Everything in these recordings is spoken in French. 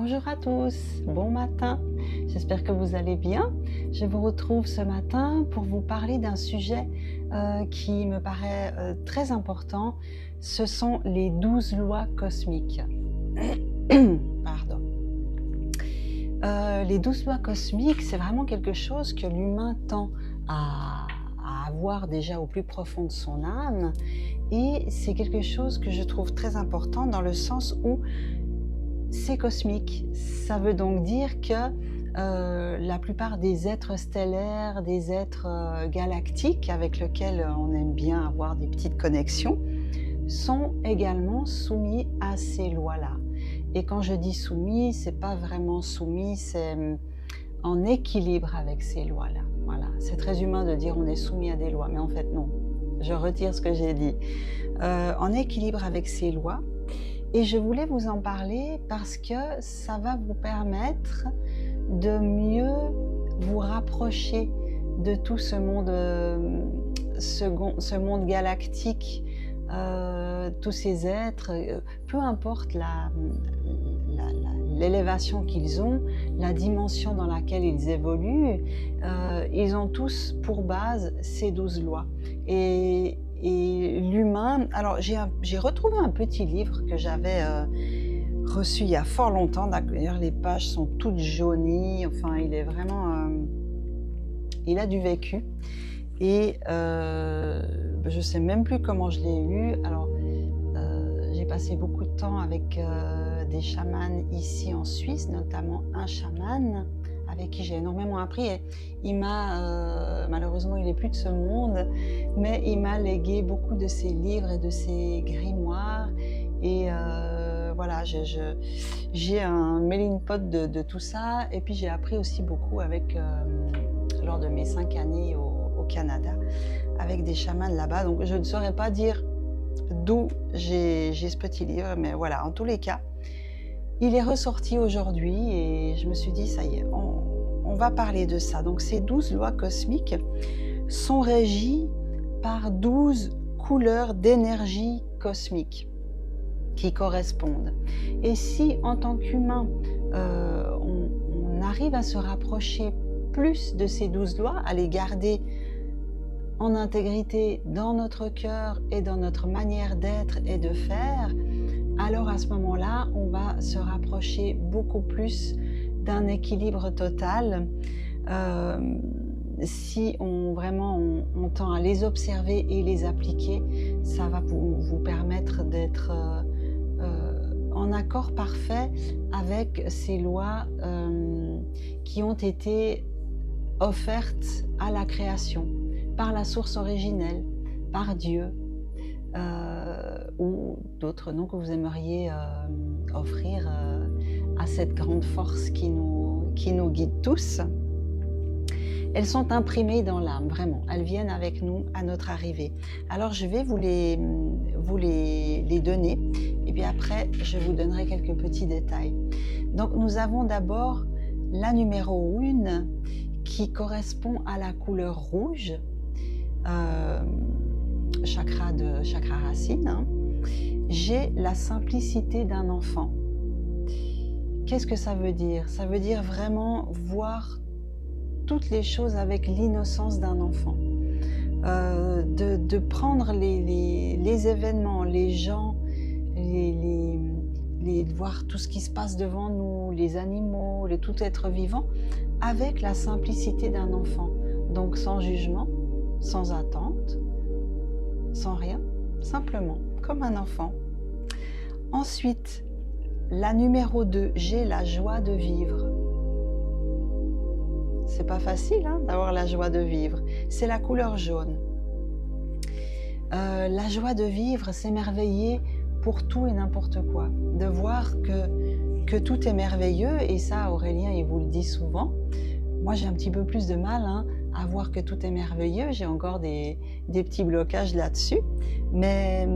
Bonjour à tous, bon matin, j'espère que vous allez bien. Je vous retrouve ce matin pour vous parler d'un sujet qui me paraît très important. Ce sont les 12 lois cosmiques. Pardon. Les 12 lois cosmiques, c'est vraiment quelque chose que l'humain tend à avoir déjà au plus profond de son âme, et c'est quelque chose que je trouve très important dans le sens où c'est cosmique. Ça veut donc dire que la plupart des êtres stellaires, des êtres galactiques avec lesquels on aime bien avoir des petites connexions, sont également soumis à ces lois-là. Et quand je dis soumis, c'est pas vraiment soumis, c'est en équilibre avec ces lois-là. Voilà, c'est très humain de dire on est soumis à des lois, mais en fait non. Je retire ce que j'ai dit. En équilibre avec ces lois. Et je voulais vous en parler parce que ça va vous permettre de mieux vous rapprocher de tout ce monde, ce monde galactique, tous ces êtres, peu importe l'élévation qu'ils ont, la dimension dans laquelle ils évoluent, ils ont tous pour base ces 12 lois. Et l'humain, alors j'ai retrouvé un petit livre que j'avais reçu il y a fort longtemps, d'ailleurs les pages sont toutes jaunies, enfin il est vraiment, il a du vécu, et je sais même plus comment je l'ai eu. Alors j'ai passé beaucoup de temps avec des chamans ici en Suisse, notamment un chaman avec qui j'ai énormément appris, et il m'a, malheureusement il n'est plus de ce monde, mais il m'a légué beaucoup de ses livres et de ses grimoires, et voilà, j'ai un melting pot de tout ça, et puis j'ai appris aussi beaucoup avec, lors de mes 5 années au Canada, avec des chamans là-bas, donc je ne saurais pas dire d'où j'ai ce petit livre, mais voilà, en tous les cas, il est ressorti aujourd'hui et je me suis dit, ça y est, on va parler de ça. Donc ces 12 lois cosmiques sont régies par 12 couleurs d'énergie cosmique qui correspondent. Et si en tant qu'humain, on arrive à se rapprocher plus de ces 12 lois, à les garder en intégrité dans notre cœur et dans notre manière d'être et de faire, alors à ce moment-là, on va se rapprocher beaucoup plus d'un équilibre total. Si on tend à les observer et les appliquer, ça va vous permettre d'être en accord parfait avec ces lois qui ont été offertes à la création, par la source originelle, par Dieu, ou d'autres noms que vous aimeriez offrir à cette grande force qui nous guide tous. Elles sont imprimées dans l'âme, vraiment. Elles viennent avec nous à notre arrivée. Alors je vais vous les donner, et puis après je vous donnerai quelques petits détails. Donc nous avons d'abord la numéro 1 qui correspond à la couleur rouge, chakra racine, hein. J'ai la simplicité d'un enfant. Qu'est-ce que ça veut dire? Ça veut dire vraiment voir toutes les choses avec l'innocence d'un enfant, de prendre les événements, les gens, voir tout ce qui se passe devant nous, les animaux, tout être vivant, avec la simplicité d'un enfant. Donc sans jugement, sans attente, sans rien, simplement, comme un enfant. Ensuite, la numéro 2, j'ai la joie de vivre. C'est pas facile hein, d'avoir la joie de vivre. C'est la couleur jaune. La joie de vivre, s'émerveiller pour tout et n'importe quoi. De voir que tout est merveilleux, et ça, Aurélien, il vous le dit souvent. Moi, j'ai un petit peu plus de mal à voir que tout est merveilleux. J'ai encore des petits blocages là-dessus. Mais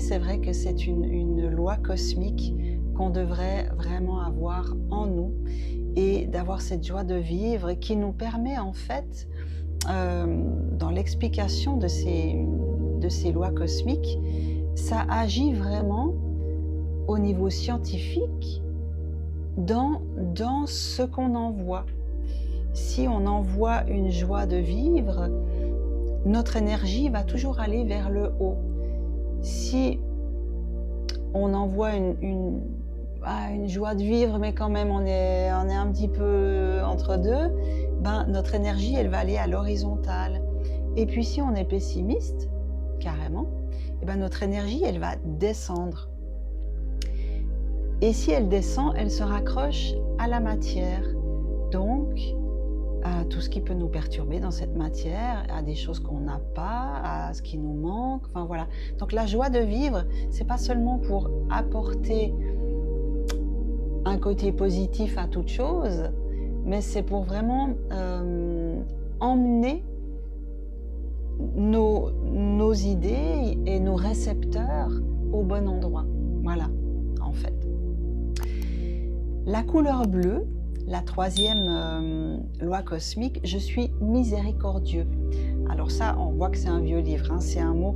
c'est vrai que c'est une loi cosmique qu'on devrait vraiment avoir en nous, et d'avoir cette joie de vivre qui nous permet en fait, dans l'explication de ces lois cosmiques, ça agit vraiment au niveau scientifique dans ce qu'on envoie. Si on envoie une joie de vivre, notre énergie va toujours aller vers le haut. Si on envoie une joie de vivre, mais quand même on est un petit peu entre deux, notre énergie, elle va aller à l'horizontale. Et puis si on est pessimiste, carrément, notre énergie, elle va descendre. Et si elle descend, elle se raccroche à la matière. Donc, à tout ce qui peut nous perturber dans cette matière, à des choses qu'on n'a pas, à ce qui nous manque, enfin voilà. Donc la joie de vivre, c'est pas seulement pour apporter un côté positif à toute chose, mais c'est pour vraiment emmener nos idées et nos récepteurs au bon endroit. Voilà, en fait. La couleur bleue, la troisième loi cosmique, je suis miséricordieux. Alors ça, on voit que c'est un vieux livre, hein. C'est un mot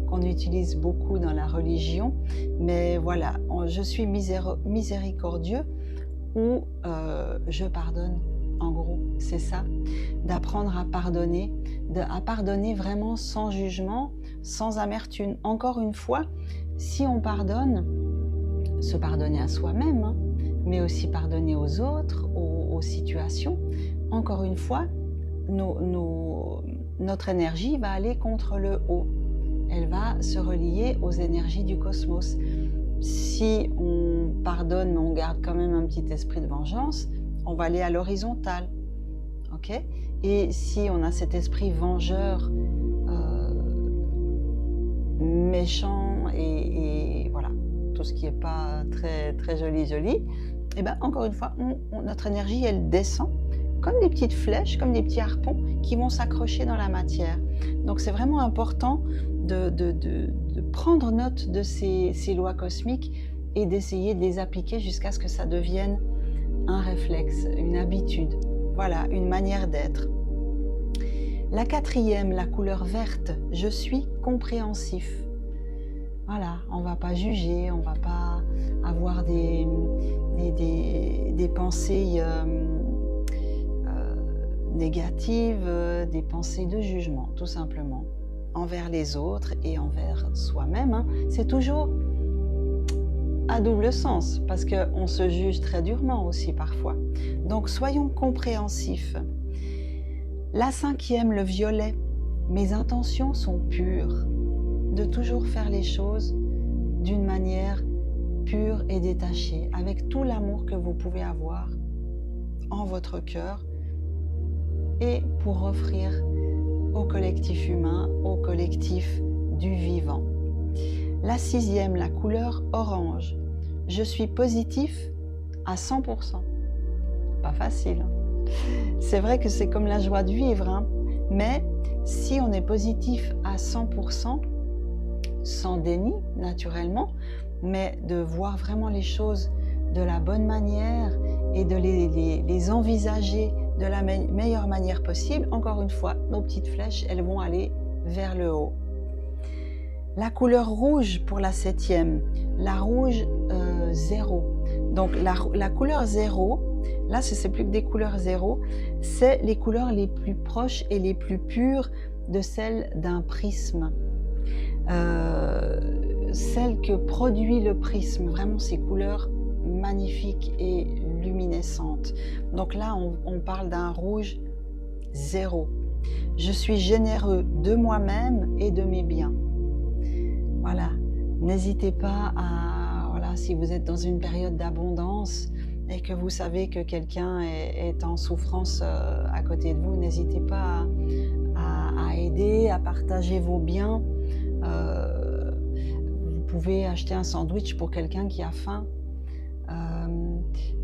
qu'on utilise beaucoup dans la religion, mais voilà, je suis miséricordieux ou je pardonne, en gros, c'est ça, d'apprendre à pardonner vraiment sans jugement, sans amertume. Encore une fois, si on pardonne, se pardonner à soi-même, hein, mais aussi pardonner aux autres, aux situations, encore une fois, notre énergie va aller contre le haut. Elle va se relier aux énergies du cosmos. Si on pardonne, mais on garde quand même un petit esprit de vengeance, on va aller à l'horizontale. Okay ? Et si on a cet esprit vengeur, méchant et voilà, tout ce qui n'est pas très, très joli, et encore une fois, notre énergie, elle descend comme des petites flèches, comme des petits harpons qui vont s'accrocher dans la matière. Donc c'est vraiment important de prendre note de ces lois cosmiques et d'essayer de les appliquer jusqu'à ce que ça devienne un réflexe, une habitude, voilà, une manière d'être. La quatrième, la couleur verte, je suis compréhensif. Voilà, on ne va pas juger, on ne va pas avoir des pensées négatives, des pensées de jugement, tout simplement, envers les autres et envers soi-même. Hein. C'est toujours à double sens, parce qu'on se juge très durement aussi parfois. Donc soyons compréhensifs. La cinquième, le violet, mes intentions sont pures. De toujours faire les choses d'une manière pure et détachée, avec tout l'amour que vous pouvez avoir en votre cœur et pour offrir au collectif humain, au collectif du vivant. La sixième, la couleur orange. Je suis positif à 100%. Pas facile. Hein. C'est vrai que c'est comme la joie de vivre, hein. Mais si on est positif à 100%, sans déni, naturellement, mais de voir vraiment les choses de la bonne manière et de les envisager de la meilleure manière possible, encore une fois, nos petites flèches, elles vont aller vers le haut. La couleur rouge pour la septième, la rouge 0. Donc la couleur 0, là c'est plus que des couleurs 0, c'est les couleurs les plus proches et les plus pures de celles d'un prisme. Celle que produit le prisme, vraiment ces couleurs magnifiques et luminescentes. Donc là, on parle d'un rouge 0. Je suis généreux de moi-même et de mes biens. Voilà, n'hésitez pas à, voilà, si vous êtes dans une période d'abondance et que vous savez que quelqu'un est en souffrance à côté de vous, n'hésitez pas à aider, à partager vos biens. Vous pouvez acheter un sandwich pour quelqu'un qui a faim.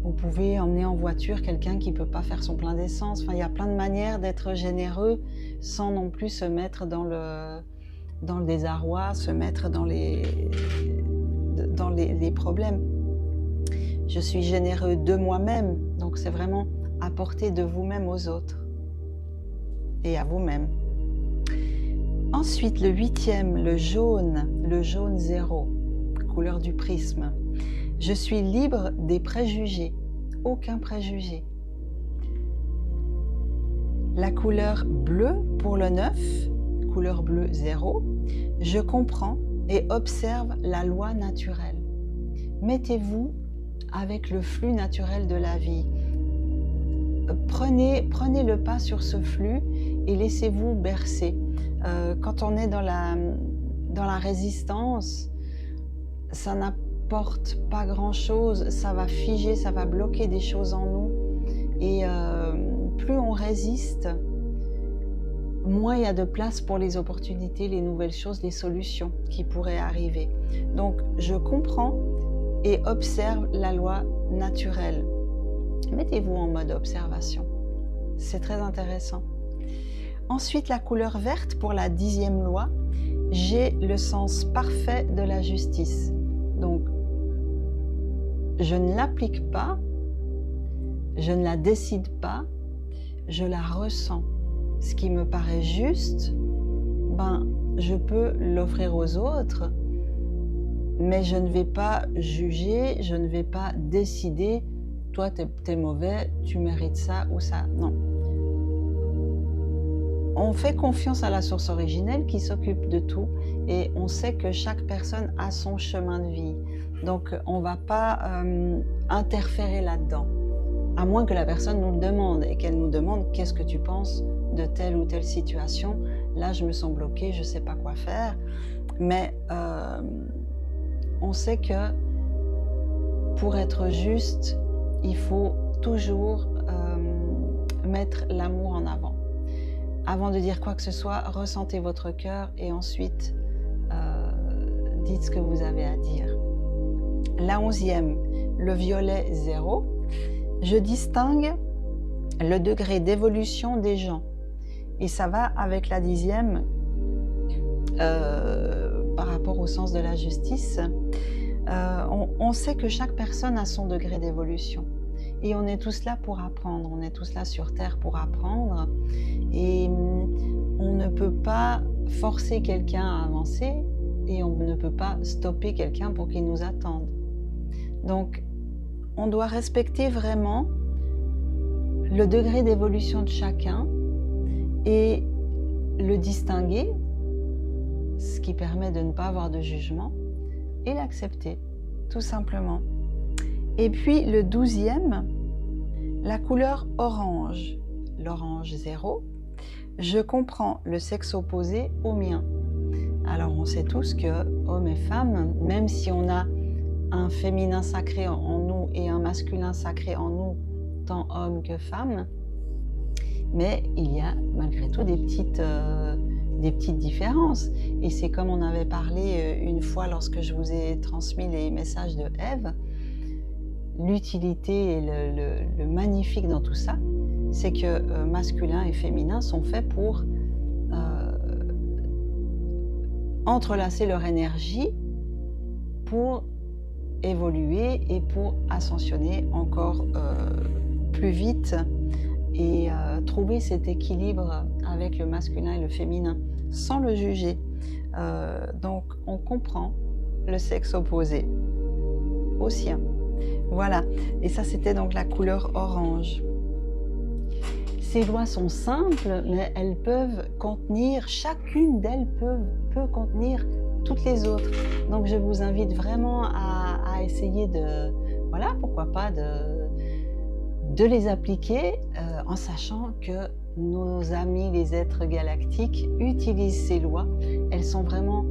Vous pouvez emmener en voiture quelqu'un qui ne peut pas faire son plein d'essence. Enfin, il y a plein de manières d'être généreux sans non plus se mettre dans le désarroi, se mettre dans les problèmes. Je suis généreux de moi-même, donc c'est vraiment apporter de vous-même aux autres et à vous-même. Ensuite, le huitième, le jaune 0, couleur du prisme. Je suis libre des préjugés. aucun préjugé. La couleur bleue pour le 9, couleur bleue 0, je comprends et observe la loi naturelle. Mettez-vous avec le flux naturel de la vie. Prenez le pas sur ce flux et laissez-vous bercer. Quand on est dans la résistance, ça n'apporte pas grand-chose, ça va figer, ça va bloquer des choses en nous. Et plus on résiste, moins il y a de place pour les opportunités, les nouvelles choses, les solutions qui pourraient arriver. Donc, je comprends et observe la loi naturelle. Mettez-vous en mode observation. C'est très intéressant. Ensuite, la couleur verte pour la 10e loi. J'ai le sens parfait de la justice. Donc, je ne l'applique pas, je ne la décide pas, je la ressens. Ce qui me paraît juste, je peux l'offrir aux autres, mais je ne vais pas juger, je ne vais pas décider, toi t'es mauvais, tu mérites ça ou ça. Non. On fait confiance à la source originelle qui s'occupe de tout et on sait que chaque personne a son chemin de vie. Donc on ne va pas interférer là-dedans. À moins que la personne nous le demande et qu'elle nous demande qu'est-ce que tu penses de telle ou telle situation. Là, je me sens bloquée, je ne sais pas quoi faire. Mais on sait que pour être juste, il faut toujours mettre l'amour en avant. Avant de dire quoi que ce soit, ressentez votre cœur et ensuite dites ce que vous avez à dire. La 11e, le violet 0. Je distingue le degré d'évolution des gens. Et ça va avec la 10e par rapport au sens de la justice. On sait que chaque personne a son degré d'évolution. Et on est tous là pour apprendre. On est tous là sur Terre pour apprendre. Et on ne peut pas forcer quelqu'un à avancer et on ne peut pas stopper quelqu'un pour qu'il nous attende. Donc, on doit respecter vraiment le degré d'évolution de chacun et le distinguer, ce qui permet de ne pas avoir de jugement, et l'accepter, tout simplement. Et puis le 12e, la couleur orange, l'orange 0, je comprends le sexe opposé au mien. Alors on sait tous que hommes et femmes, même si on a un féminin sacré en nous et un masculin sacré en nous, tant hommes que femmes, mais il y a malgré tout des petites différences. Et c'est comme on avait parlé une fois lorsque je vous ai transmis les messages de Ève, l'utilité et le magnifique dans tout ça, c'est que masculin et féminin sont faits pour entrelacer leur énergie pour évoluer et pour ascensionner encore plus vite et trouver cet équilibre avec le masculin et le féminin sans le juger. Donc on comprend le sexe opposé au sien. Voilà, et ça c'était donc la couleur orange. Ces lois sont simples, mais elles peuvent contenir, chacune d'elles peut contenir toutes les autres. Donc je vous invite vraiment à essayer de, voilà, pourquoi pas, de les appliquer en sachant que nos amis, les êtres galactiques, utilisent ces lois. Elles sont vraiment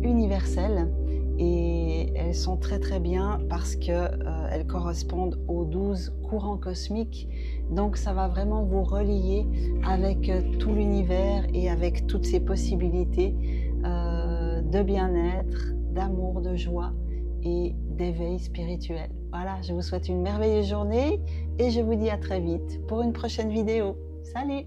universelles et elles sont très très bien parce qu'elles correspondent aux 12 courants cosmiques. Donc ça va vraiment vous relier avec tout l'univers et avec toutes ces possibilités de bien-être, d'amour, de joie et d'éveil spirituel. Voilà, je vous souhaite une merveilleuse journée et je vous dis à très vite pour une prochaine vidéo. Salut!